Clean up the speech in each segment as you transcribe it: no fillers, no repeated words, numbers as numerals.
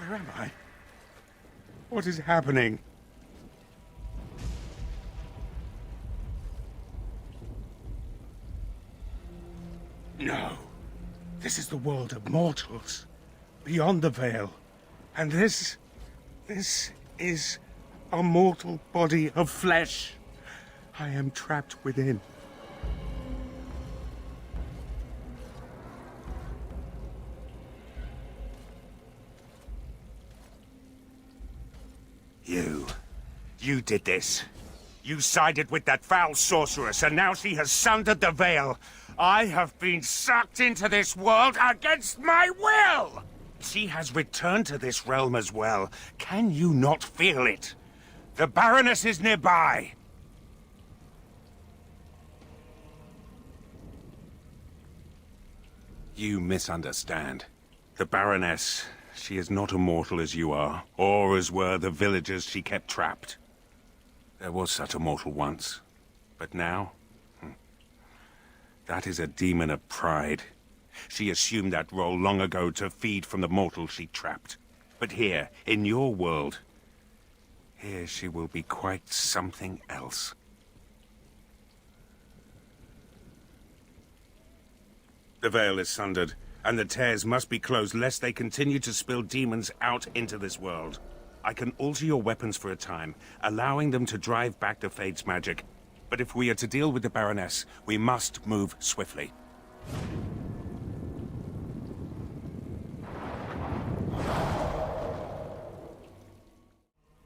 Where am I? What is happening? No. This is the world of mortals. Beyond the veil. And this is a mortal body of flesh. I am trapped within. You did this. You sided with that foul sorceress, and now she has sundered the veil. I have been sucked into this world against my will! She has returned to this realm as well. Can you not feel it? The Baroness is nearby. You misunderstand. The Baroness, she is not immortal as you are, or as were the villagers she kept trapped. There was such a mortal once, but now? That is a demon of pride. She assumed that role long ago to feed from the mortals she trapped. But here, in your world, here she will be quite something else. The veil is sundered, and the tears must be closed lest they continue to spill demons out into this world. I can alter your weapons for a time, allowing them to drive back the Fade's magic. But if we are to deal with the Baroness, we must move swiftly.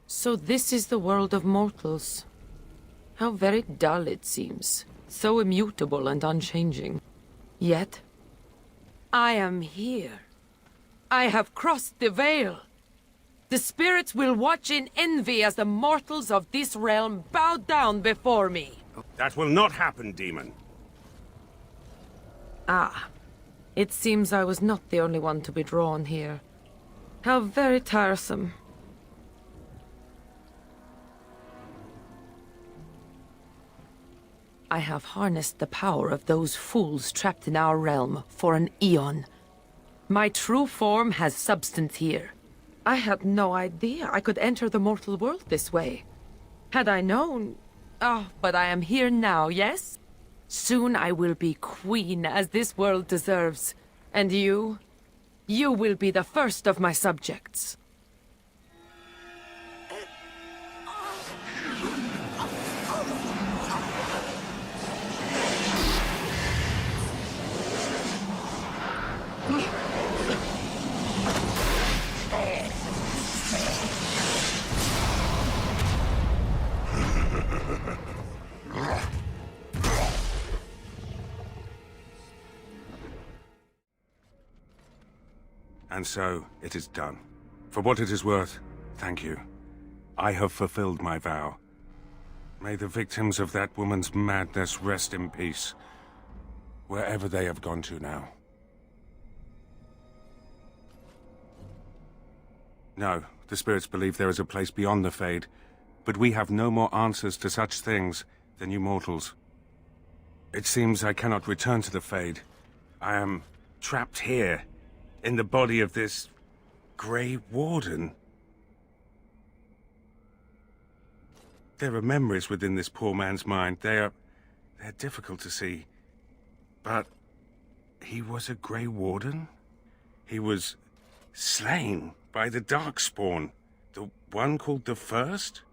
So this is the world of mortals. How very dull it seems. So immutable and unchanging. Yet, I am here. I have crossed the veil. The spirits will watch in envy as the mortals of this realm bow down before me. That will not happen, demon. Ah, it seems I was not the only one to be drawn here. How very tiresome. I have harnessed the power of those fools trapped in our realm for an eon. My true form has substance here. I had no idea I could enter the mortal world this way. Had I known... Oh, but I am here now, yes? Soon I will be queen, as this world deserves. And you? You will be the first of my subjects. And so, it is done. For what it is worth, thank you. I have fulfilled my vow. May the victims of that woman's madness rest in peace, wherever they have gone to now. No, the spirits believe there is a place beyond the Fade, but we have no more answers to such things than you mortals. It seems I cannot return to the Fade. I am trapped here, in the body of this Grey Warden. There are memories within this poor man's mind. They're difficult to see. But he was a Grey Warden? He was slain by the darkspawn, the one called the First?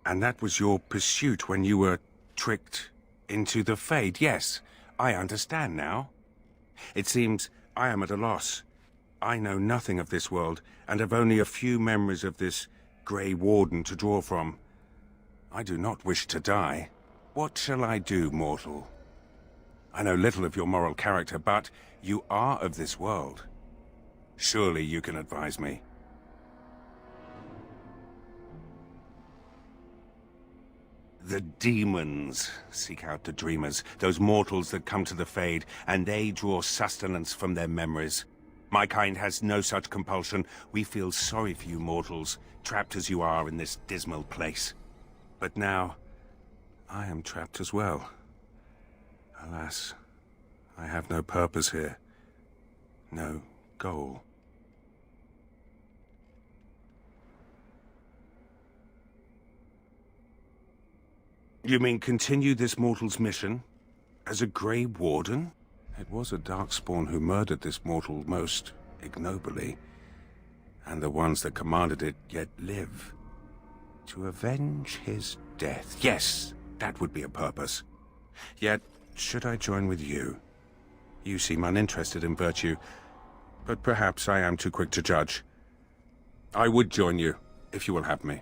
And that was your pursuit when you were tricked into the Fade. Yes, I understand now. It seems I am at a loss. I know nothing of this world, and have only a few memories of this Grey Warden to draw from. I do not wish to die. What shall I do, mortal? I know little of your moral character, but you are of this world. Surely you can advise me. The demons seek out the dreamers, those mortals that come to the Fade, and they draw sustenance from their memories. My kind has no such compulsion. We feel sorry for you mortals, trapped as you are in this dismal place. But now, I am trapped as well. Alas, I have no purpose here. no goal. You mean continue this mortal's mission? As a Grey Warden? It was a darkspawn who murdered this mortal most ignobly. And the ones that commanded it yet live. To avenge his death. Yes, that would be a purpose. Yet, should I join with you? You seem uninterested in virtue, but perhaps I am too quick to judge. I would join you, if you will have me.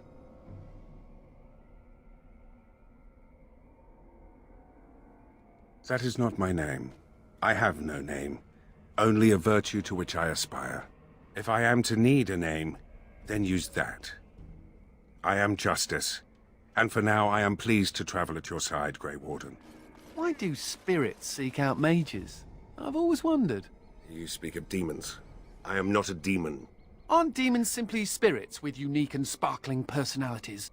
That is not my name. I have no name. Only a virtue to which I aspire. If I am to need a name, then use that. I am Justice, and for now I am pleased to travel at your side, Grey Warden. Why do spirits seek out mages? I've always wondered. You speak of demons. I am not a demon. Aren't demons simply spirits with unique and sparkling personalities?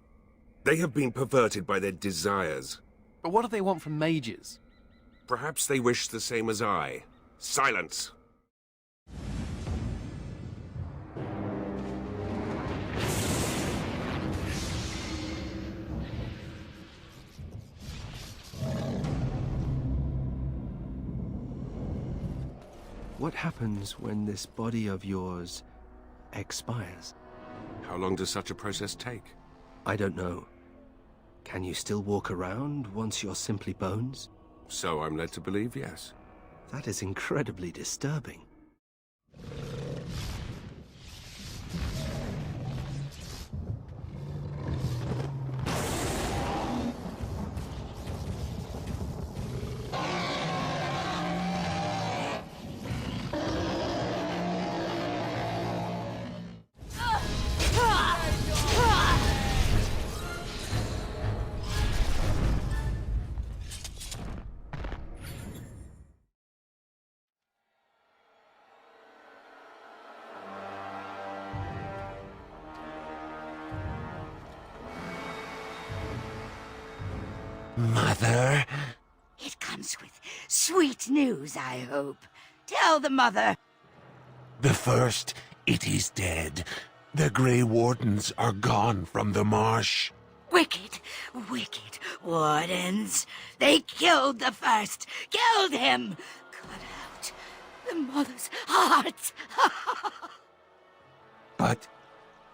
They have been perverted by their desires. But what do they want from mages? Perhaps they wish the same as I. Silence! What happens when this body of yours expires? How long does such a process take? I don't know. Can you still walk around once you're simply bones? So I'm led to believe, yes. That is incredibly disturbing. Mother? It comes with sweet news, I hope. Tell the mother. The first, it is dead. The Grey Wardens are gone from the marsh. Wicked, wicked wardens. They killed the first. Killed him. Cut out the mother's heart. But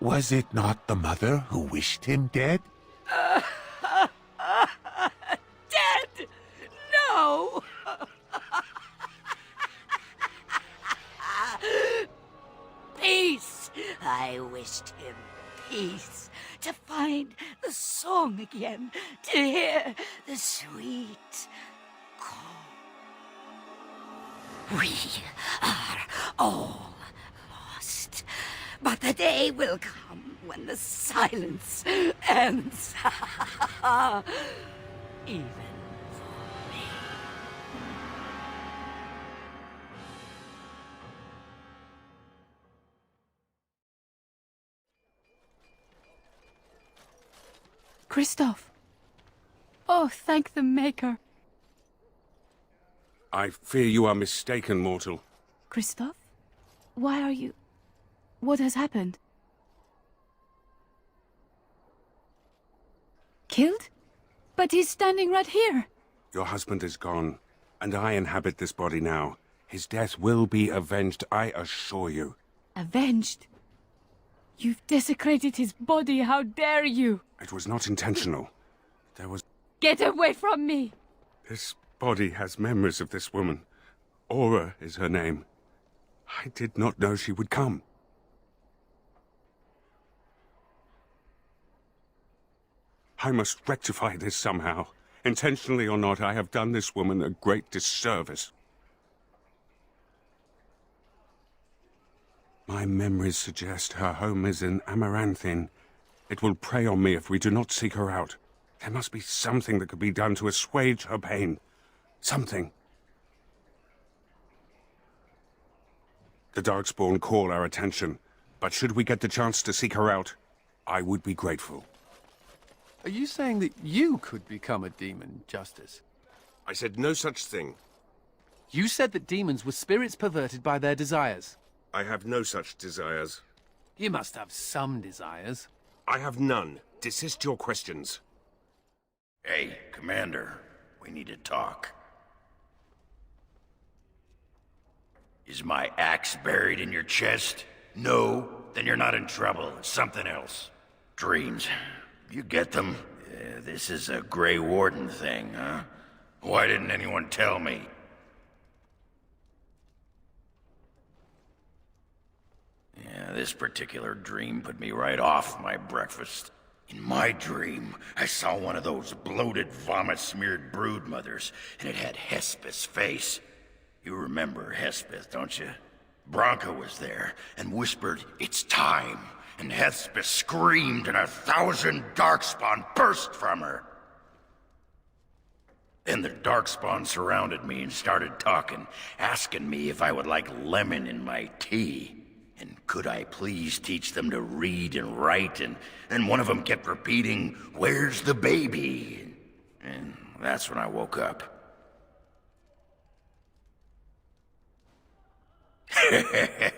was it not the mother who wished him dead? Dead? No. Peace. I wished him peace. To find the song again. To hear the sweet call. We are all lost. But the day will come when the silence ends. Even for me. Kristoff. Oh, thank the Maker. I fear you are mistaken, mortal. Kristoff? Why are you... What has happened? Killed? But he's standing right here. Your husband is gone, and I inhabit this body now. His death will be avenged, I assure you. Avenged? You've desecrated his body, how dare you! It was not intentional. There was... Get away from me! This body has memories of this woman. Aura is her name. I did not know she would come. I must rectify this somehow. Intentionally or not, I have done this woman a great disservice. My memories suggest her home is in Amaranthin. It will prey on me if we do not seek her out. There must be something that could be done to assuage her pain. Something. The Darkspawn call our attention, but should we get the chance to seek her out, I would be grateful. Are you saying that you could become a demon, Justice? I said no such thing. You said that demons were spirits perverted by their desires. I have no such desires. You must have some desires. I have none. Desist your questions. Hey, Commander, we need to talk. Is my axe buried in your chest? No? Then you're not in trouble. It's something else. Dreams. You get them? This is a Grey Warden thing, huh? Why didn't anyone tell me? Yeah, this particular dream put me right off my breakfast. In my dream, I saw one of those bloated, vomit-smeared broodmothers, and it had Hespeth's face. You remember Hespeth, don't you? Bronca was there, and whispered, "It's time!" And Hespeth screamed, and 1,000 darkspawn burst from her. Then the darkspawn surrounded me and started talking, asking me if I would like lemon in my tea. And could I please teach them to read and write? And one of them kept repeating, "Where's the baby?" And that's when I woke up.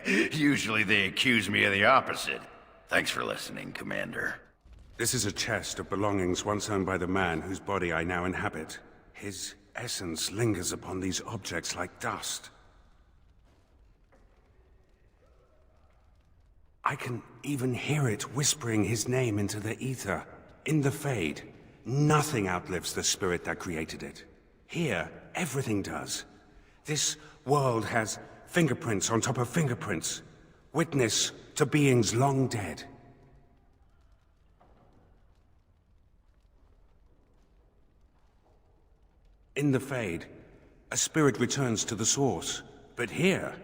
Usually they accuse me of the opposite. Thanks for listening, Commander. This is a chest of belongings once owned by the man whose body I now inhabit. His essence lingers upon these objects like dust. I can even hear it whispering his name into the ether. In the Fade, nothing outlives the spirit that created it. Here, everything does. This world has fingerprints on top of fingerprints. Witness to beings long dead. In the Fade, a spirit returns to the source. But here,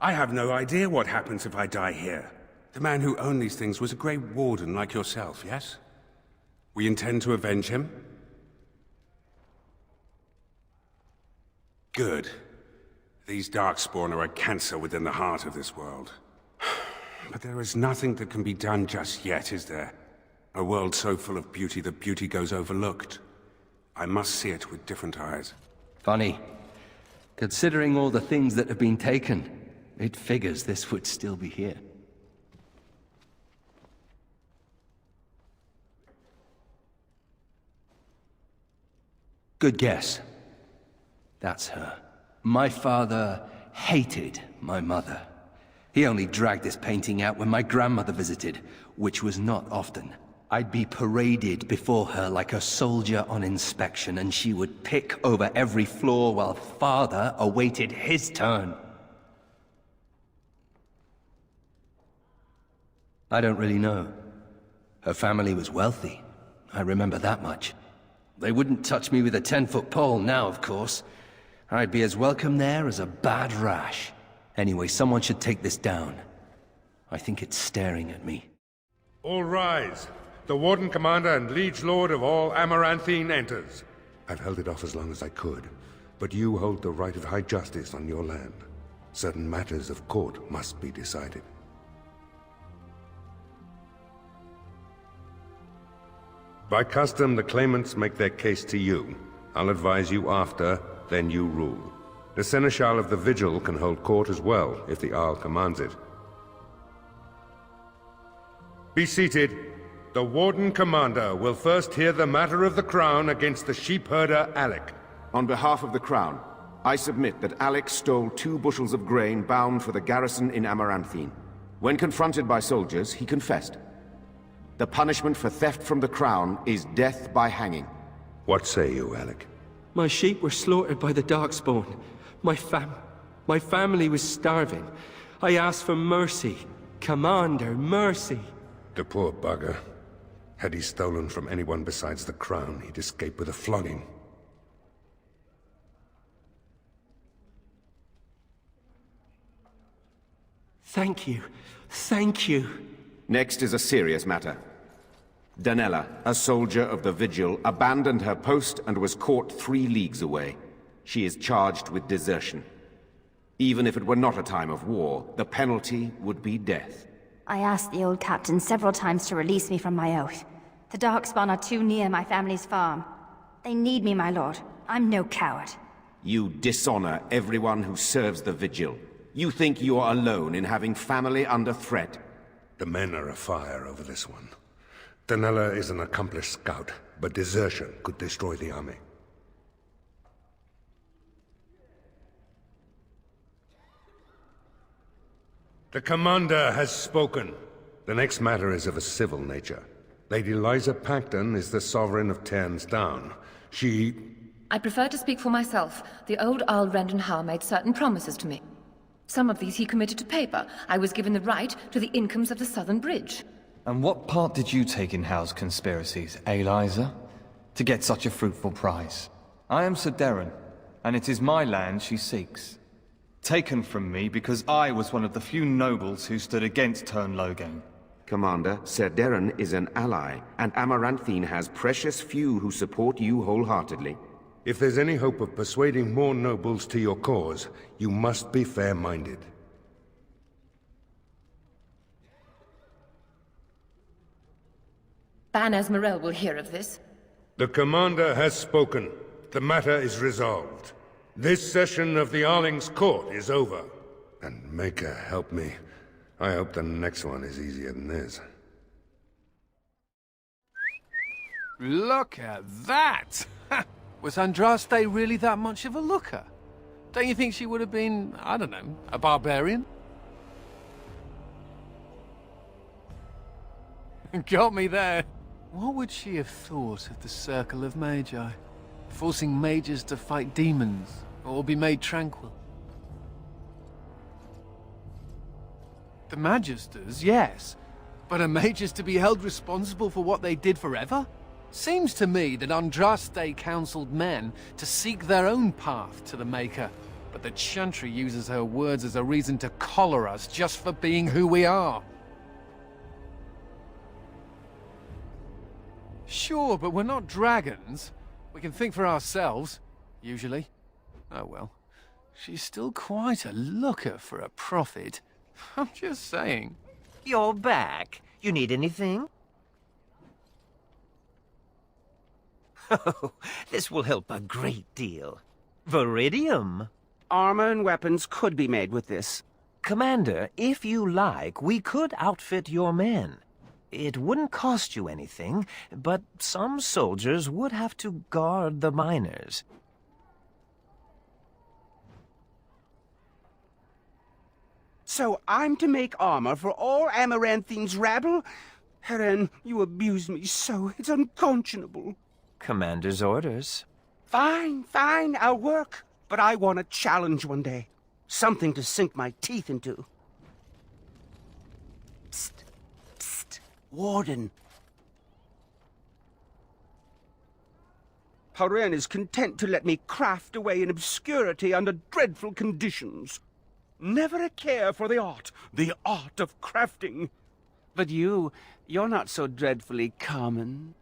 I have no idea what happens if I die here. The man who owned these things was a Grey Warden like yourself, yes? We intend to avenge him? Good. These darkspawn are a cancer within the heart of this world. But there is nothing that can be done just yet, is there? A world so full of beauty that beauty goes overlooked. I must see it with different eyes. Funny. Considering all the things that have been taken, it figures this would still be here. Good guess. That's her. My father hated my mother. He only dragged this painting out when my grandmother visited, which was not often. I'd be paraded before her like a soldier on inspection, and she would pick over every floor while father awaited his turn. I don't really know. Her family was wealthy. I remember that much. They wouldn't touch me with a 10-foot pole now, of course. I'd be as welcome there as a bad rash. Anyway, someone should take this down. I think it's staring at me. All rise. The Warden Commander and Liege Lord of all Amaranthine enters. I've held it off as long as I could, but you hold the right of high justice on your land. Certain matters of court must be decided. By custom, the claimants make their case to you. I'll advise you after, then you rule. The Seneschal of the Vigil can hold court as well, if the Arl commands it. Be seated. The Warden Commander will first hear the matter of the Crown against the sheepherder Alec. On behalf of the Crown, I submit that Alec stole 2 bushels of grain bound for the garrison in Amaranthine. When confronted by soldiers, he confessed. The punishment for theft from the Crown is death by hanging. What say you, Alec? My sheep were slaughtered by the darkspawn. My family was starving. I asked for mercy. Commander, mercy. The poor bugger. Had he stolen from anyone besides the Crown, he'd escape with a flogging. Thank you. Thank you. Next is a serious matter. Danella, a soldier of the Vigil, abandoned her post and was caught 3 leagues away. She is charged with desertion. Even if it were not a time of war, the penalty would be death. I asked the old captain several times to release me from my oath. The darkspawn are too near my family's farm. They need me, my lord. I'm no coward. You dishonor everyone who serves the Vigil. You think you are alone in having family under threat. The men are afire over this one. Danella is an accomplished scout, but desertion could destroy the army. The commander has spoken. The next matter is of a civil nature. Lady Liza Pacton is the sovereign of Terns Down. I prefer to speak for myself. The old Earl Rendenhall made certain promises to me. Some of these he committed to paper. I was given the right to the incomes of the Southern Bridge. And what part did you take in Hal's conspiracies, Liza? To get such a fruitful prize? I am Sir Darren, and it is my land she seeks. Taken from me because I was one of the few nobles who stood against Tern Logan. Commander, Sir Darren is an ally, and Amaranthine has precious few who support you wholeheartedly. If there's any hope of persuading more nobles to your cause, you must be fair-minded. Ban Esmerel will hear of this. The commander has spoken. The matter is resolved. This session of the Arling's court is over. And Maker help me. I hope the next one is easier than this. Look at that! Was Andraste really that much of a looker? Don't you think she would have been, I don't know, a barbarian? Got me there. What would she have thought of the Circle of Magi? Forcing mages to fight demons, or be made tranquil? The Magisters, yes. But are mages to be held responsible for what they did forever? Seems to me that Andraste counseled men to seek their own path to the Maker, but the Chantry uses her words as a reason to collar us just for being who we are. Sure, but we're not dragons. We can think for ourselves, usually. Oh well. She's still quite a looker for a prophet. I'm just saying. You're back. You need anything? Oh, this will help a great deal. Viridium. Armor and weapons could be made with this. Commander, if you like, we could outfit your men. It wouldn't cost you anything, but some soldiers would have to guard the miners. So I'm to make armor for all Amaranthine's rabble? Heren, you abuse me so, it's unconscionable. Commander's orders. Fine, fine, I'll work. But I want a challenge one day. Something to sink my teeth into. Psst. Psst. Warden. Heren is content to let me craft away in obscurity under dreadful conditions. Never a care for the art of crafting. But you're not so dreadfully common.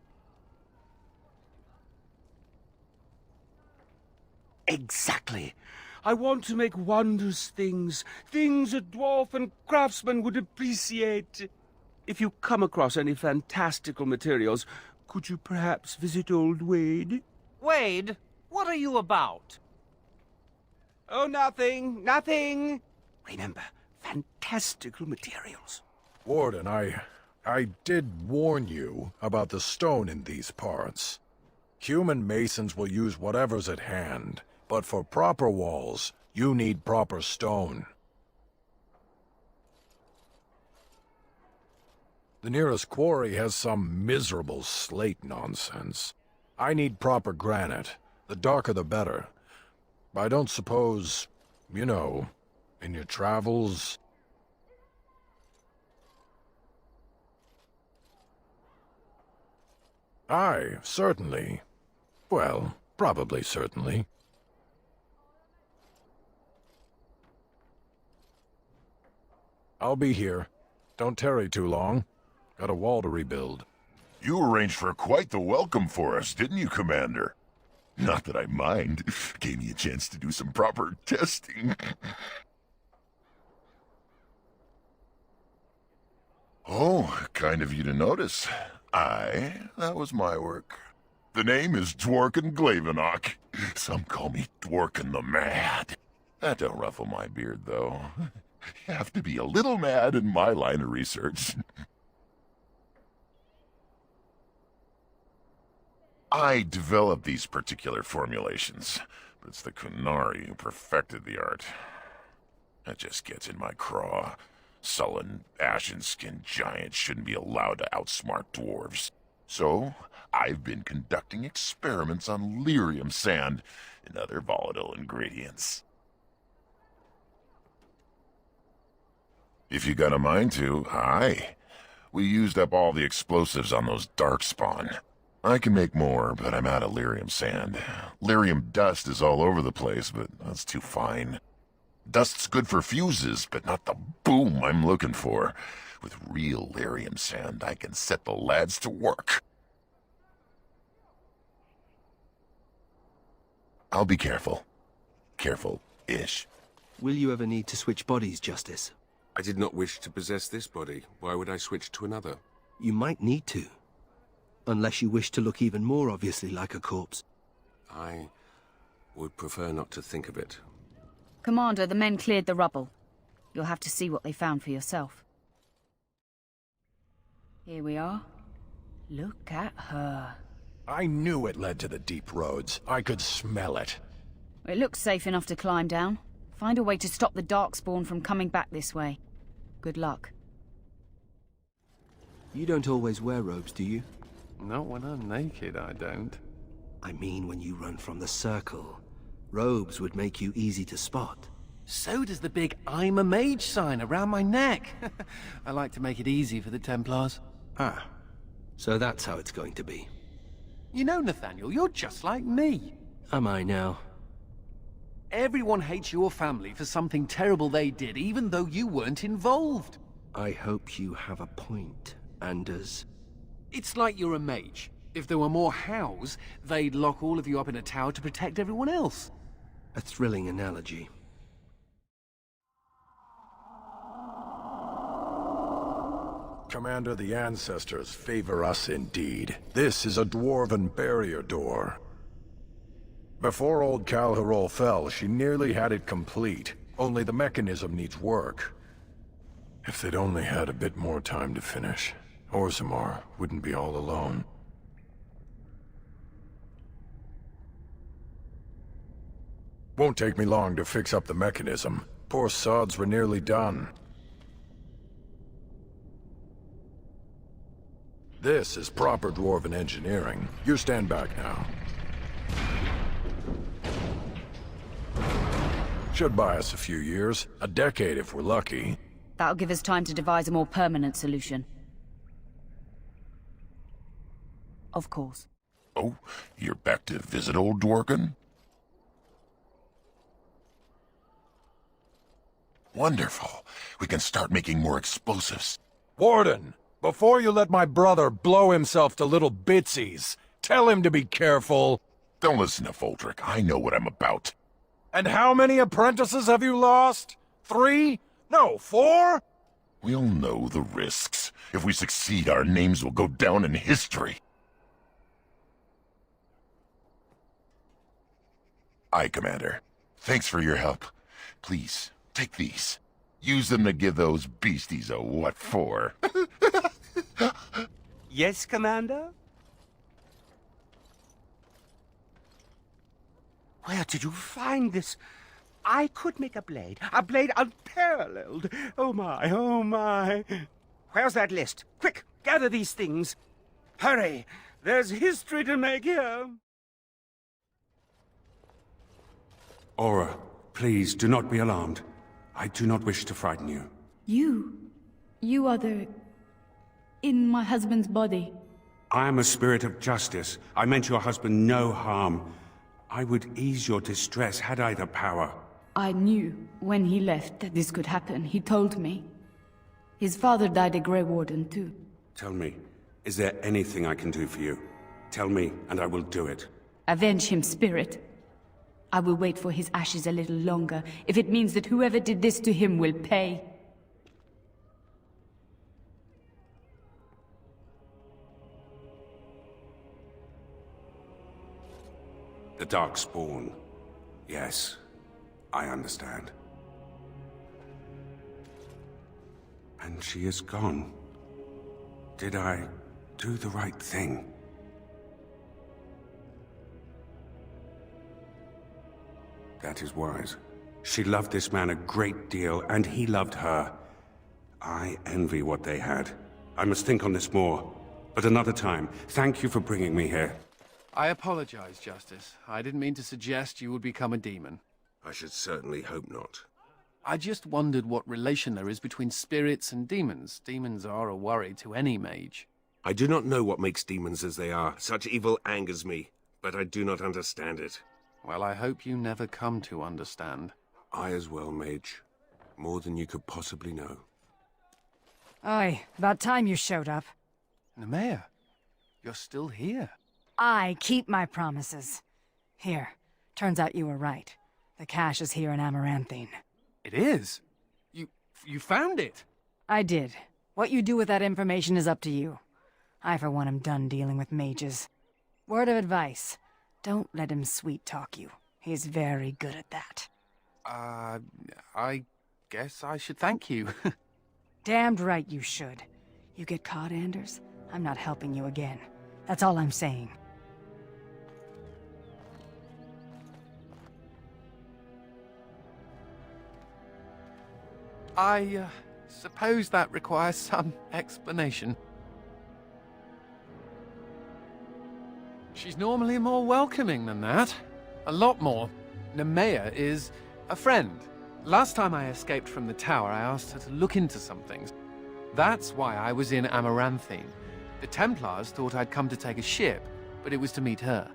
Exactly. I want to make wondrous things, things a dwarf and craftsman would appreciate. If you come across any fantastical materials, could you perhaps visit old Wade? Wade, what are you about? Oh, nothing, nothing. Remember, fantastical materials. Warden, I did warn you about the stone in these parts. Human masons will use whatever's at hand, but for proper walls, you need proper stone. The nearest quarry has some miserable slate nonsense. I need proper granite. The darker the better. I don't suppose, you know, in your travels... Aye, certainly. Well, probably certainly. I'll be here. Don't tarry too long. Got a wall to rebuild. You arranged for quite the welcome for us, didn't you, Commander? Not that I mind. Gave me a chance to do some proper testing. Oh, kind of you to notice. That was my work. The name is Dworkin Glavenok. Some call me Dworkin the Mad. That don't ruffle my beard, though. You have to be a little mad in my line of research. I developed these particular formulations, but it's the Kunari who perfected the art. That just gets in my craw. Sullen, ashen-skinned giants shouldn't be allowed to outsmart dwarves. So, I've been conducting experiments on lyrium sand and other volatile ingredients. If you got a mind to, aye. We used up all the explosives on those darkspawn. I can make more, but I'm out of lyrium sand. Lyrium dust is all over the place, but that's too fine. Dust's good for fuses, but not the boom I'm looking for. With real lyrium sand, I can set the lads to work. I'll be careful. Careful-ish. Will you ever need to switch bodies, Justice? I did not wish to possess this body. Why would I switch to another? You might need to. Unless you wish to look even more obviously like a corpse. I would prefer not to think of it. Commander, the men cleared the rubble. You'll have to see what they found for yourself. Here we are. Look at her. I knew it led to the deep roads. I could smell it. It looks safe enough to climb down. Find a way to stop the darkspawn from coming back this way. Good luck. You don't always wear robes, do you? Not when I'm naked, I don't. I mean when you run from the circle. Robes would make you easy to spot. So does the big I'm a mage sign around my neck. I like to make it easy for the Templars. Ah, so that's how it's going to be. You know, Nathaniel, you're just like me. Am I now? Everyone hates your family for something terrible they did, even though you weren't involved. I hope you have a point, Anders. It's like you're a mage. If there were more hows, they'd lock all of you up in a tower to protect everyone else. A thrilling analogy. Commander, the ancestors favor us indeed. This is a dwarven barrier door. Before old Calharol fell, she nearly had it complete. Only the mechanism needs work. If they'd only had a bit more time to finish, Orzammar wouldn't be all alone. Won't take me long to fix up the mechanism. Poor sods were nearly done. This is proper dwarven engineering. You stand back now. Should buy us a few years. A decade if we're lucky. That'll give us time to devise a more permanent solution. Of course. Oh, you're back to visit old Dworkin? Wonderful. We can start making more explosives. Warden! Before you let my brother blow himself to little bitsies, tell him to be careful. Don't listen to Foldrick. I know what I'm about. And how many apprentices have you lost? 3? No, 4? We'll know the risks. If we succeed, our names will go down in history. Aye, Commander. Thanks for your help. Please, take these. Use them to give those beasties a what for. Yes, Commander? Where did you find this? I could make a blade unparalleled. Oh my, oh my. Where's that list? Quick, gather these things. Hurry, there's history to make here. Aura, please do not be alarmed. I do not wish to frighten you. You are in my husband's body. I am a spirit of justice. I meant your husband no harm. I would ease your distress had I the power. I knew when he left that this could happen. He told me. His father died a Grey Warden too. Tell me, is there anything I can do for you? Tell me, and I will do it. Avenge him, spirit. I will wait for his ashes a little longer, if it means that whoever did this to him will pay. The darkspawn. Yes, I understand. And she is gone. Did I do the right thing? That is wise. She loved this man a great deal, and he loved her. I envy what they had. I must think on this more. But another time. Thank you for bringing me here. I apologize, Justice. I didn't mean to suggest you would become a demon. I should certainly hope not. I just wondered what relation there is between spirits and demons. Demons are a worry to any mage. I do not know what makes demons as they are. Such evil angers me, but I do not understand it. Well, I hope you never come to understand. I as well, mage. More than you could possibly know. Aye, about time you showed up. Nemea, you're still here. I keep my promises. Here, turns out you were right. The cache is here in Amaranthine. It is? You found it? I did. What you do with that information is up to you. I, for one, am done dealing with mages. Word of advice. Don't let him sweet-talk you. He's very good at that. I guess I should thank you. Damned right you should. You get caught, Anders, I'm not helping you again. That's all I'm saying. I suppose that requires some explanation. She's normally more welcoming than that. A lot more. Nemea is a friend. Last time I escaped from the tower, I asked her to look into some things. That's why I was in Amaranthine. The Templars thought I'd come to take a ship, but it was to meet her.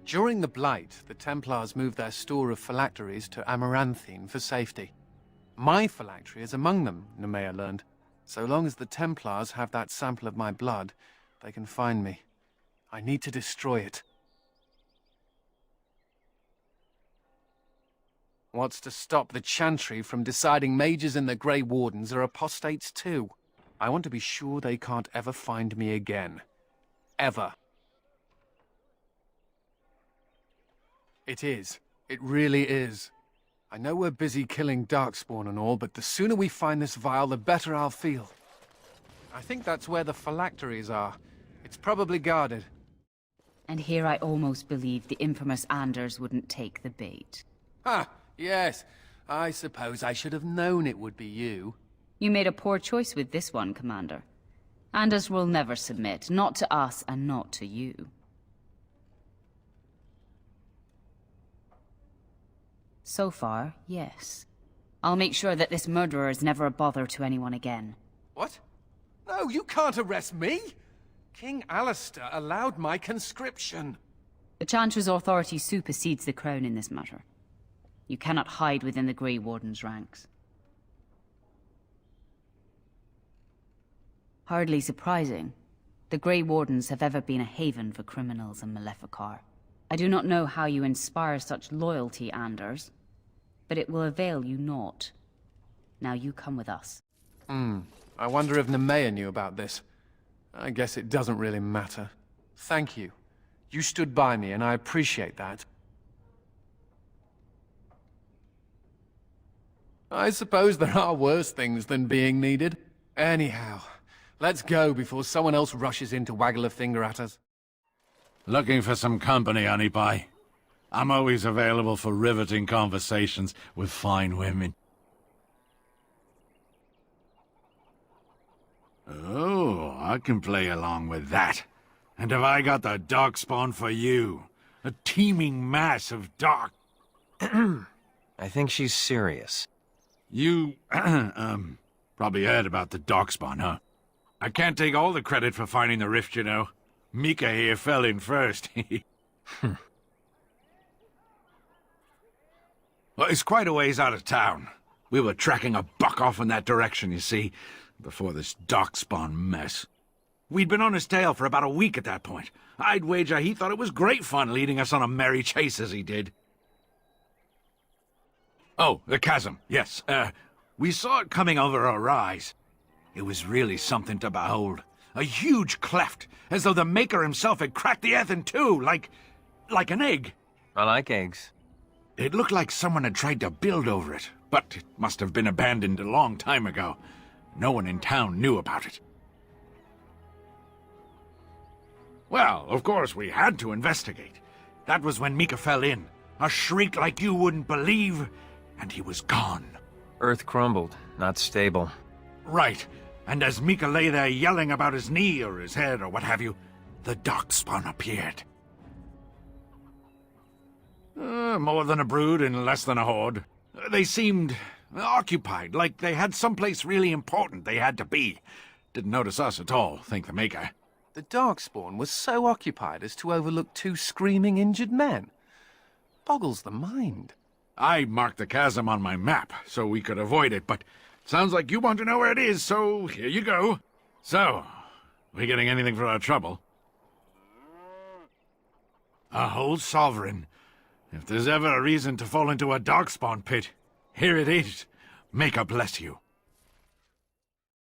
During the Blight, the Templars moved their store of phylacteries to Amaranthine for safety. My phylactery is among them, Nemea learned. So long as the Templars have that sample of my blood, they can find me. I need to destroy it. What's to stop the Chantry from deciding mages and the Grey Wardens are apostates too? I want to be sure they can't ever find me again. Ever. It is. It really is. I know we're busy killing darkspawn and all, but the sooner we find this vial, the better I'll feel. I think that's where the phylacteries are. It's probably guarded. And here I almost believed the infamous Anders wouldn't take the bait. Ha! Yes. I suppose I should have known it would be you. You made a poor choice with this one, Commander. Anders will never submit, not to us and not to you. So far, yes. I'll make sure that this murderer is never a bother to anyone again. What? No, you can't arrest me! King Alistair allowed my conscription. The Chantry's authority supersedes the Crown in this matter. You cannot hide within the Grey Warden's ranks. Hardly surprising. The Grey Wardens have ever been a haven for criminals and Maleficar. I do not know how you inspire such loyalty, Anders, but it will avail you naught. Now you come with us. I wonder if Nemea knew about this. I guess it doesn't really matter. Thank you. You stood by me, and I appreciate that. I suppose there are worse things than being needed. Anyhow, let's go before someone else rushes in to waggle a finger at us. Looking for some company, honey pie? I'm always available for riveting conversations with fine women. Oh, I can play along with that. And have I got the darkspawn for you? A teeming mass of dark... I think she's serious. You, probably heard about the darkspawn, huh? I can't take all the credit for finding the rift, you know. Mika here fell in first. Well, it's quite a ways out of town. We were tracking a buck off in that direction, you see, before this darkspawn mess. We'd been on his tail for about a week at that point. I'd wager he thought it was great fun leading us on a merry chase as he did. Oh, the chasm, yes. We saw it coming over a rise. It was really something to behold. A huge cleft, as though the Maker himself had cracked the earth in two, like an egg. I like eggs. It looked like someone had tried to build over it, but it must have been abandoned a long time ago. No one in town knew about it. Well, of course, we had to investigate. That was when Mika fell in. A shriek like you wouldn't believe, and he was gone. Earth crumbled, not stable. Right. And as Mika lay there yelling about his knee or his head or what have you, the darkspawn appeared. More than a brood and less than a horde. They seemed occupied, like they had someplace really important they had to be. Didn't notice us at all, thank the Maker. The darkspawn was so occupied as to overlook 2 screaming injured men. Boggles the mind. I marked the chasm on my map so we could avoid it, but sounds like you want to know where it is, so here you go. So, we getting anything for our trouble? A whole sovereign. If there's ever a reason to fall into a darkspawn pit, here it is. Maker bless you.